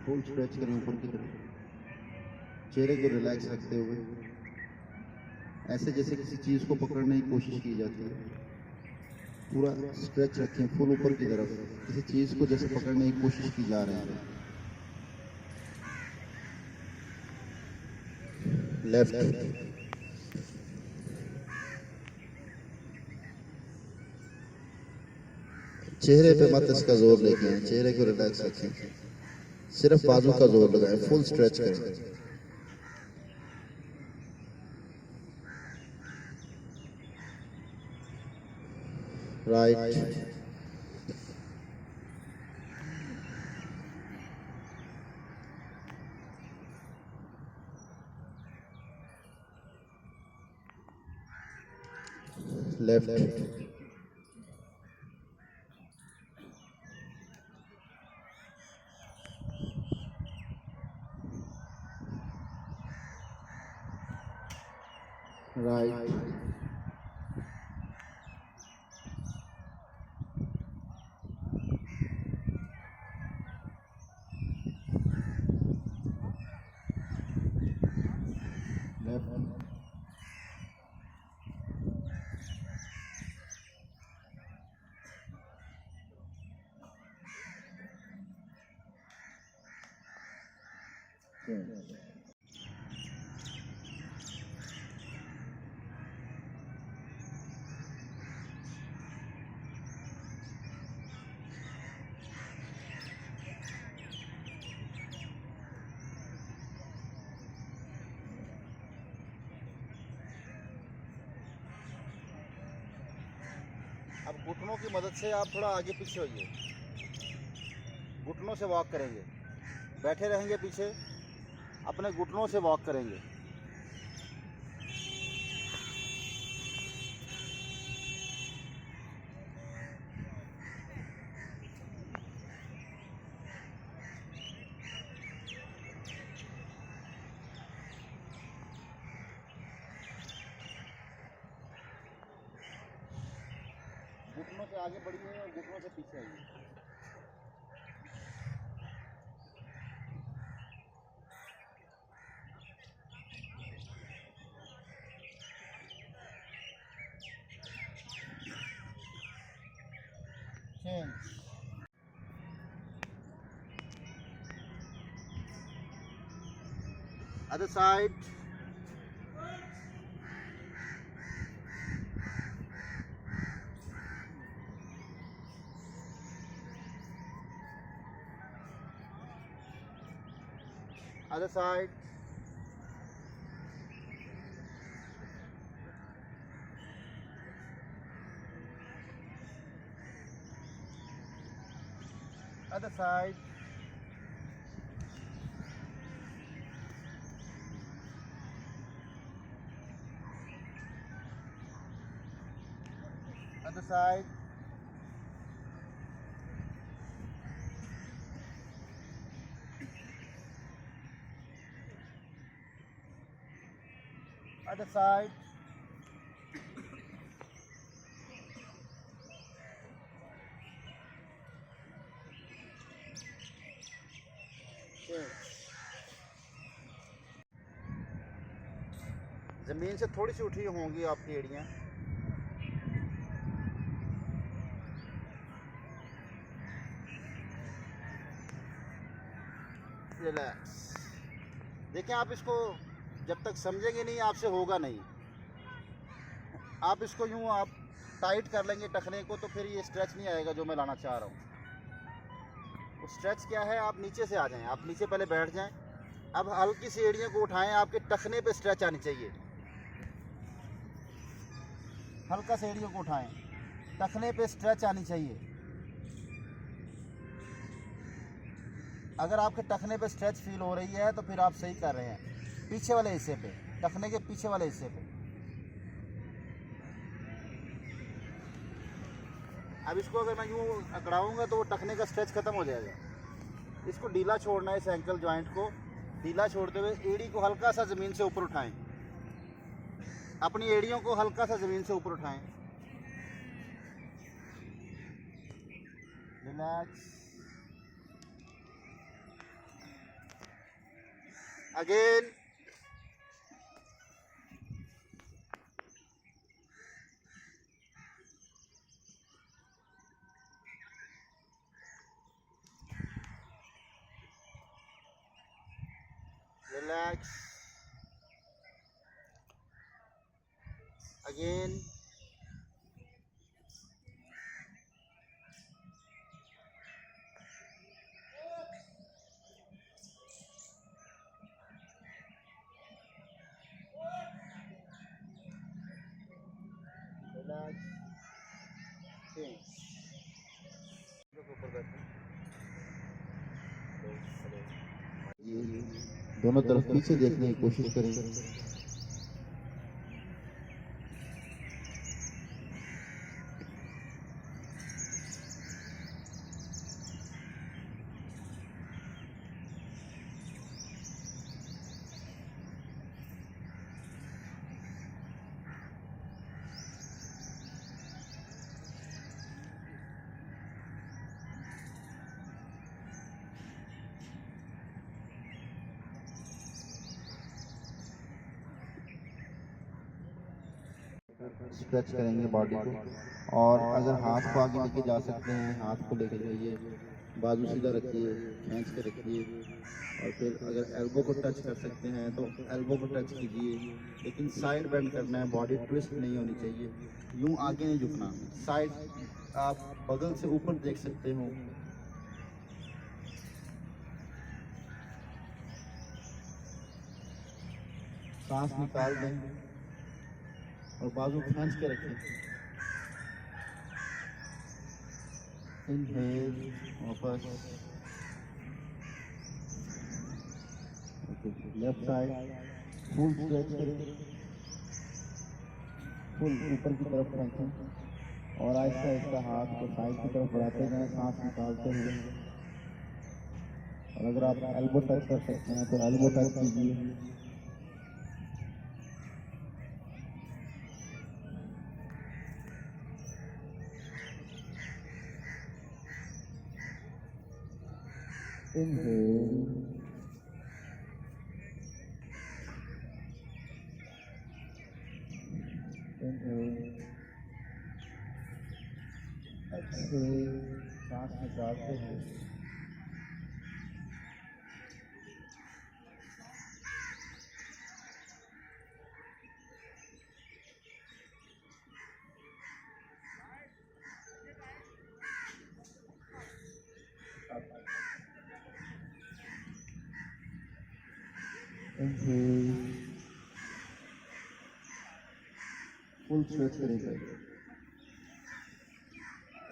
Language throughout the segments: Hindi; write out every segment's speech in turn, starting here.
फुल स्ट्रेच करें ऊपर की तरफ, चेहरे को रिलैक्स रखते हुए, ऐसे जैसे किसी चीज़ को पकड़ने की कोशिश की जाती है। पूरा स्ट्रेच रखें फुल ऊपर की तरफ, किसी चीज़ को जैसे पकड़ने की कोशिश की जा रही है। लेफ्ट, चेहरे पे मत इसका जोर लेके आए, चेहरे को रिलैक्स रखें, सिर्फ बाजू का जोर लगाएं, फुल स्ट्रेच करें। राइट, लेफ्ट, राइट, लेफ्ट, अब घुटनों की मदद से आप थोड़ा आगे पीछे होइए, घुटनों से वॉक करेंगे, बैठे रहेंगे पीछे, अपने घुटनों से वॉक करेंगे। घुटनों से आगे बढ़िए और घुटनों से पीछे आइए। Change, other side, other side, other side, other side, other side, ज़मीन से थोड़ी सी उठी होंगी आपकी एड़ियाँ। रिलैक्स। देखिए, आप इसको जब तक समझेंगे नहीं आपसे होगा नहीं। आप इसको यूँ आप टाइट कर लेंगे टखने को तो फिर ये स्ट्रेच नहीं आएगा जो मैं लाना चाह रहा हूँ। वो स्ट्रेच क्या है, आप नीचे से आ जाएं, आप नीचे पहले बैठ जाएं। अब हल्की सी एड़ियों को उठाएं, आपके टखने पे स्ट्रेच आनी चाहिए। हल्का से एड़ियों को उठाएं, टखने पे स्ट्रेच आनी चाहिए। अगर आपके टखने पे स्ट्रेच फील हो रही है तो फिर आप सही कर रहे हैं। पीछे वाले हिस्से पे, टखने के पीछे वाले हिस्से पे। अब इसको अगर मैं यूँ अकड़ाऊँगा तो वो टखने का स्ट्रेच ख़त्म हो जाएगा। इसको ढीला छोड़ना है, इस एंकल जॉइंट को ढीला छोड़ते हुए एड़ी को हल्का सा ज़मीन से ऊपर उठाएं। अपनी एड़ियों को हल्का सा ज़मीन से ऊपर उठाएं। Relax, again, relax, again, relax, change. ये दोनों तरफ पीछे देखने की कोशिश करें। स्ट्रेच करेंगे बॉडी को, और अगर हाथ को आगे लेके जा सकते हैं, हाथ को लेके जाइए, बाजू सीधा रखिए, खींच के रखिए, और फिर अगर एल्बो को टच कर सकते हैं तो एल्बो को टच कीजिए, लेकिन साइड बेंड करना है, बॉडी ट्विस्ट नहीं होनी चाहिए, यूं आगे नहीं झुकना। साइड आप बगल से ऊपर देख सकते हो। सांस निकाल दें और बाजू खींच के रखें। इनहेल, वापस लेफ्ट साइड, फुल स्ट्रेच करें, फुल ऊपर की तरफ फेंकें और आहिस्ता आहिस्ता हाथ को साइड की तरफ बढ़ाते जाएं, सांस निकालते हुए। और अगर आप एल्बो टच कर सकते हैं तो एल्बो टच कीजिए। Inhale, inhale, exhale, सांस निकालते हैं। Inhale, full stretch करेंगे।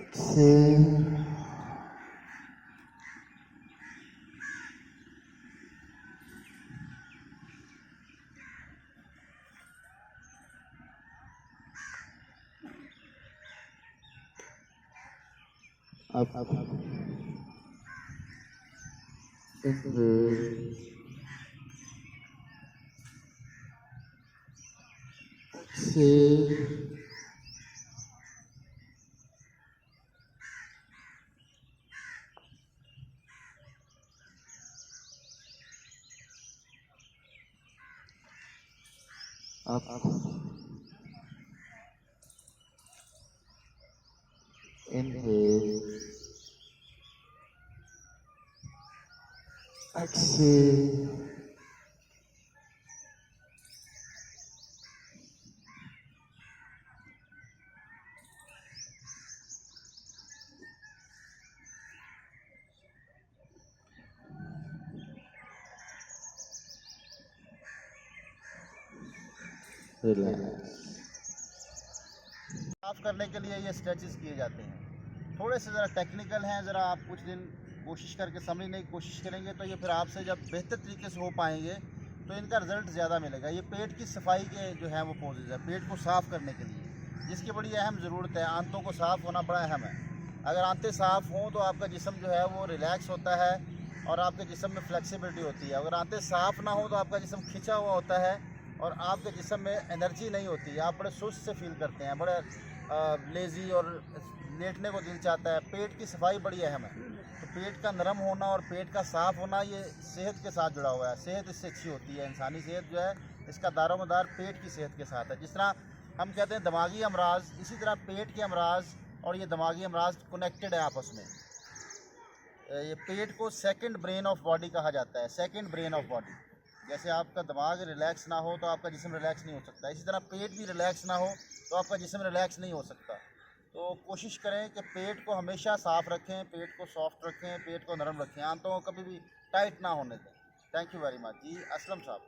Exhale, up, inhale, exhale, up, inhale, exhale, relax. साफ करने के लिए ये स्ट्रेचेस किए जाते हैं। थोड़े से ज़रा टेक्निकल हैं, ज़रा आप कुछ दिन कोशिश करके समझने की कोशिश करेंगे तो ये फिर आपसे जब बेहतर तरीके से हो पाएंगे तो इनका रिज़ल्ट ज़्यादा मिलेगा। ये पेट की सफाई के जो है वो पोजेज है, पेट को साफ़ करने के लिए, जिसकी बड़ी अहम ज़रूरत है। आंतों को साफ़ होना बड़ा अहम है। अगर आंतें साफ़ हों तो आपका जिस्म जो है वो रिलैक्स होता है और आपके जिस्म में फ्लेक्सिबिलिटी होती है। अगर आंतें साफ़ ना हो तो आपका जिस्म खिंचा हुआ होता है और आपके जिस्म में एनर्जी नहीं होती, आप बड़े सुस्त से फील करते हैं, बड़े लेज़ी और लेटने को दिल चाहता है। पेट की सफाई बड़ी अहम है। तो पेट का नरम होना और पेट का साफ़ होना ये सेहत के साथ जुड़ा हुआ है। सेहत इससे अच्छी होती है। इंसानी सेहत जो है इसका दारोमदार पेट की सेहत के साथ है। जिस तरह हम कहते हैं दिमागी अमराज, इसी तरह पेट के अमराज और ये दिमागी अमराज कनेक्टेड है आपस में। ये पेट को सेकंड ब्रेन ऑफ बॉडी कहा जाता है, सेकंड ब्रेन ऑफ बॉडी। जैसे आपका दिमाग रिलैक्स ना हो तो आपका जिस्म रिलैक्स नहीं हो सकता, इसी तरह पेट भी रिलैक्स ना हो तो आपका जिस्म रिलैक्स नहीं हो सकता। तो कोशिश करें कि पेट को हमेशा साफ़ रखें, पेट को सॉफ्ट रखें, पेट को नरम रखें, आंतों को कभी भी टाइट ना होने दें। थैंक यू वेरी मच जी असलम साहब।